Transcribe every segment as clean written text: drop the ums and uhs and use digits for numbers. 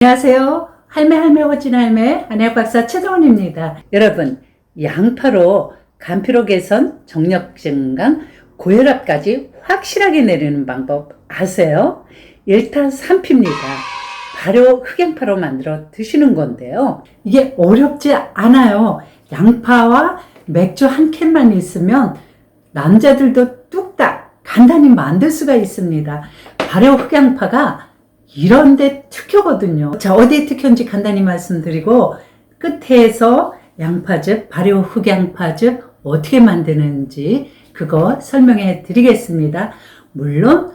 안녕하세요. 할매 호진 할매 한의학박사 최정원입니다. 여러분, 양파로 간피로 개선, 정력 증강, 고혈압까지 확실하게 내리는 방법 아세요? 일타삼피입니다. 발효 흑양파로 만들어 드시는 건데요. 이게 어렵지 않아요. 양파와 맥주 한 캔만 있으면 남자들도 뚝딱 간단히 만들 수가 있습니다. 발효 흑양파가 이런데 특효거든요. 자, 어디에 특효인지 간단히 말씀드리고 끝에서 양파즙, 발효 흑양파즙 어떻게 만드는지 그거 설명해 드리겠습니다. 물론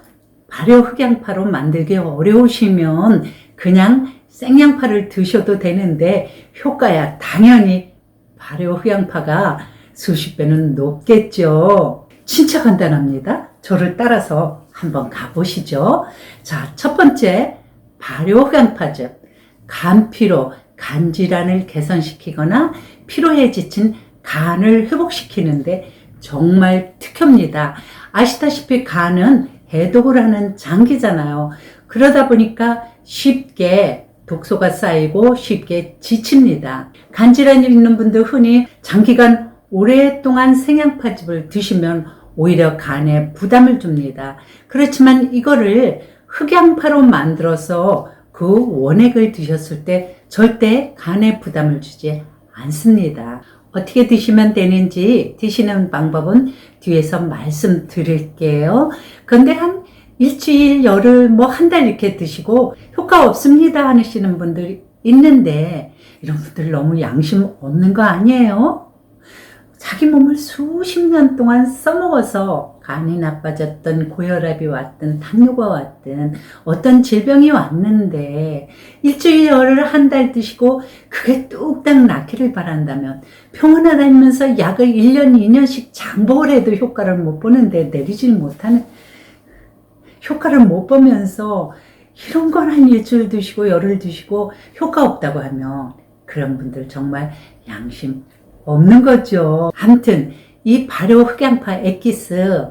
발효 흑양파로 만들기 어려우시면 그냥 생양파를 드셔도 되는데 효과야 당연히 발효 흑양파가 수십 배는 높겠죠. 진짜 간단합니다. 저를 따라서 한번 가보시죠. 자, 첫 번째 발효 흑양파즙. 간피로 간질환을 개선시키거나 피로에 지친 간을 회복시키는데 정말 특효입니다. 아시다시피 간은 해독을 하는 장기잖아요. 그러다 보니까 쉽게 독소가 쌓이고 쉽게 지칩니다. 간질환이 있는 분들 흔히 장기간 오랫동안 생양파즙을 드시면 오히려 간에 부담을 줍니다. 그렇지만 이거를 흑양파로 만들어서 그 원액을 드셨을 때 절대 간에 부담을 주지 않습니다. 어떻게 드시면 되는지 드시는 방법은 뒤에서 말씀드릴게요. 그런데 한 일주일, 열흘, 한 달 이렇게 드시고 효과 없습니다 하시는 분들이 있는데 이런 분들 너무 양심 없는 거 아니에요? 자기 몸을 수십 년 동안 써먹어서 간이 나빠졌던 고혈압이 왔든 당뇨가 왔든 어떤 질병이 왔는데 일주일 열흘 한 달 드시고 그게 뚝딱 낫기를 바란다면 병원에 다니면서 약을 1년 2년씩 장복을 해도 효과를 못 보는데 내리질 못하는 효과를 못 보면서 이런 건 한 일주일 드시고 열흘 드시고 효과 없다고 하면 그런 분들 정말 양심 없는 거죠. 아무튼 이 발효 흑양파 액기스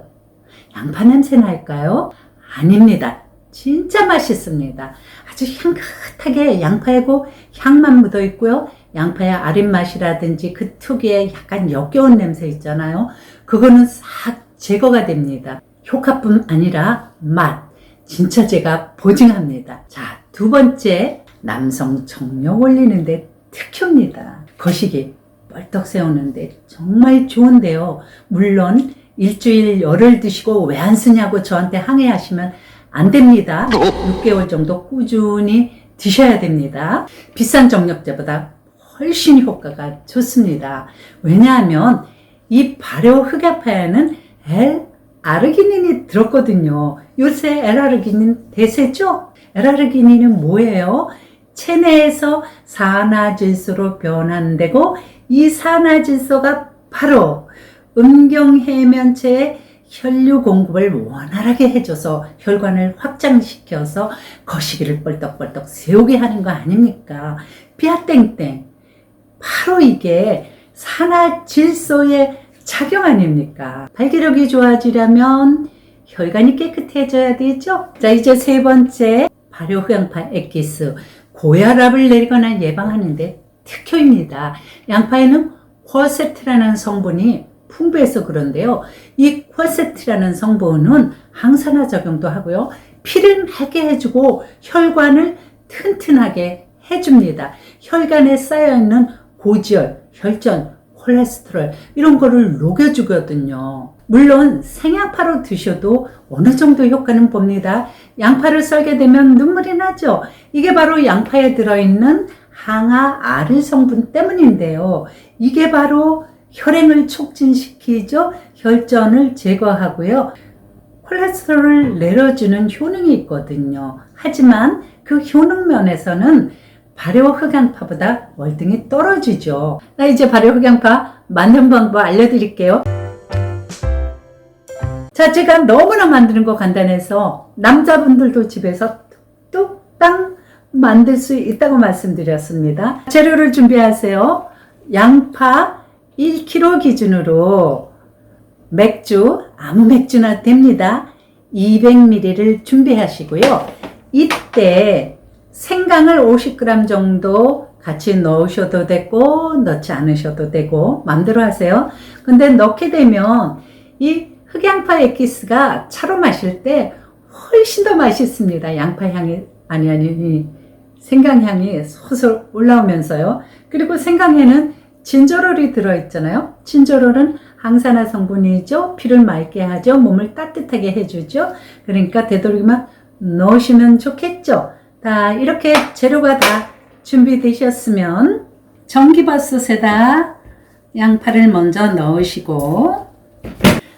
양파 냄새 날까요? 아닙니다. 진짜 맛있습니다. 아주 향긋하게 양파에고 향만 묻어 있고요. 양파의 아린 맛이라든지 그 특유의 약간 역겨운 냄새 있잖아요. 그거는 싹 제거가 됩니다. 효과뿐 아니라 맛 진짜 제가 보증합니다. 자, 두 번째 남성 정력 올리는데 특효입니다. 거시기 뻘떡 세우는데 정말 좋은데요. 물론 일주일 열흘 드시고 왜 안 쓰냐고 저한테 항의하시면 안 됩니다. 6개월 정도 꾸준히 드셔야 됩니다. 비싼 정력제보다 훨씬 효과가 좋습니다. 왜냐하면 이 발효 흑양파에는 L아르기닌이 들었거든요. 요새 L아르기닌 대세죠? L아르기닌은 뭐예요? 체내에서 산화질소로 변환되고 이 산화질소가 바로 음경해면체의 혈류 공급을 원활하게 해줘서 혈관을 확장시켜서 거시기를 뻘떡뻘떡 세우게 하는 거 아닙니까? 삐아땡땡. 바로 이게 산화질소의 작용 아닙니까? 발기력이 좋아지려면 혈관이 깨끗해져야 되죠? 자, 이제 세 번째 발효 흑양파 액기스. 고혈압을 내리거나 예방하는데 특효입니다. 양파에는 쿼세트라는 성분이 풍부해서 그런데요. 이 쿼세트라는 성분은 항산화 작용도 하고요. 피를 맑게 해주고 혈관을 튼튼하게 해줍니다. 혈관에 쌓여있는 고지혈, 혈전, 콜레스테롤 이런 거를 녹여주거든요. 물론 생양파로 드셔도 어느 정도 효과는 봅니다. 양파를 썰게 되면 눈물이 나죠. 이게 바로 양파에 들어있는 항아 아릴 성분 때문인데요. 이게 바로 혈행을 촉진시키죠. 혈전을 제거하고요. 콜레스테롤을 내려주는 효능이 있거든요. 하지만 그 효능 면에서는 발효 흑양파보다 월등히 떨어지죠. 나 이제 발효 흑양파 만드는 방법 알려드릴게요. 자, 제가 너무나 만드는 거 간단해서 남자분들도 집에서 뚝딱 만들 수 있다고 말씀드렸습니다. 재료를 준비하세요. 양파 1kg 기준으로 맥주, 아무 맥주나 됩니다. 200ml를 준비하시고요. 이때 생강을 50g 정도 같이 넣으셔도 되고 넣지 않으셔도 되고 마음대로 하세요. 근데 넣게 되면 이 흑양파 에키스가 차로 마실 때 훨씬 더 맛있습니다. 양파 향이 아니 생강 향이 솔솔 올라오면서요. 그리고 생강에는 진저롤이 들어있잖아요. 진저롤은 항산화 성분이죠. 피를 맑게 하죠. 몸을 따뜻하게 해주죠. 그러니까 되도록이면 넣으시면 좋겠죠. 자, 이렇게 재료가 다 준비되셨으면 전기밥솥에다 양파를 먼저 넣으시고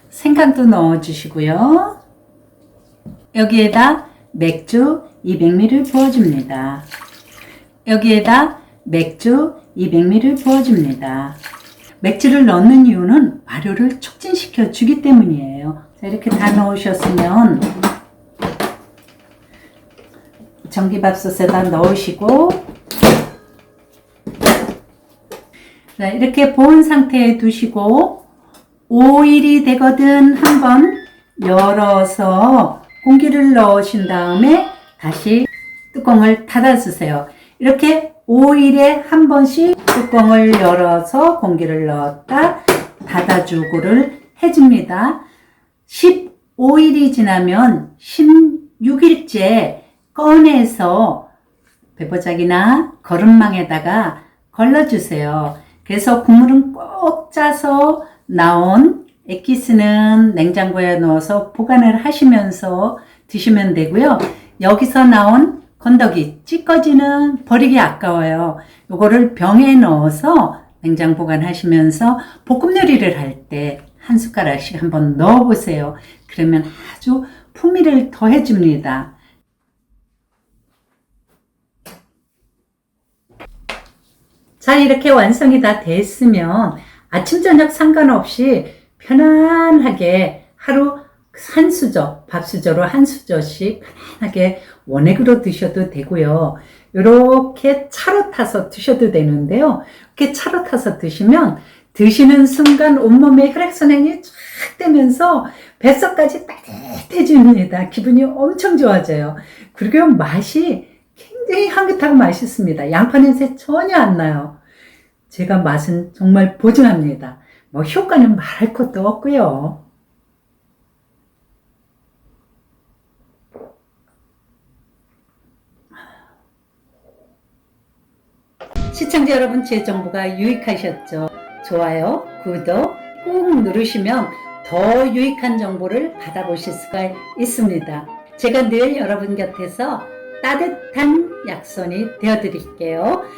생강도 넣어주시고요. 여기에다 맥주 200ml 부어줍니다. 여기에다 맥주 200ml 부어줍니다. 맥주를 넣는 이유는 발효를 촉진시켜 주기 때문이에요. 자, 이렇게 다 넣으셨으면 전기밥솥에다 넣으시고, 자, 이렇게 보온 상태에 두시고 5일이 되거든 한번 열어서 공기를 넣으신 다음에 다시 뚜껑을 닫아주세요. 이렇게 5일에 한 번씩 뚜껑을 열어서 공기를 넣었다 닫아주고를 해줍니다. 15일이 지나면 16일째 꺼내서 배보자기나 거름망에다가 걸러주세요. 그래서 국물은 꼭 짜서 나온 액기스는 냉장고에 넣어서 보관을 하시면서 드시면 되고요. 여기서 나온 건더기, 찌꺼기는 버리기 아까워요. 요거를 병에 넣어서 냉장 보관하시면서 볶음 요리를 할 때 한 숟가락씩 한번 넣어보세요. 그러면 아주 풍미를 더해줍니다. 자, 이렇게 완성이 다 됐으면 아침 저녁 상관없이 편안하게 하루 한 수저, 밥수저로 한 수저씩 편안하게 원액으로 드셔도 되고요. 이렇게 차로 타서 드셔도 되는데요. 이렇게 차로 타서 드시면 드시는 순간 온몸에 혈액순환이 쫙 되면서 뱃속까지 따뜻해집니다. 기분이 엄청 좋아져요. 그리고 맛이 굉장히 향긋하고 맛있습니다. 양파 냄새 전혀 안 나요. 제가 맛은 정말 보증합니다. 뭐 효과는 말할 것도 없고요. 시청자 여러분, 제 정보가 유익하셨죠? 좋아요, 구독 꾹 누르시면 더 유익한 정보를 받아보실 수가 있습니다. 제가 늘 여러분 곁에서 따뜻한 약손이 되어드릴게요.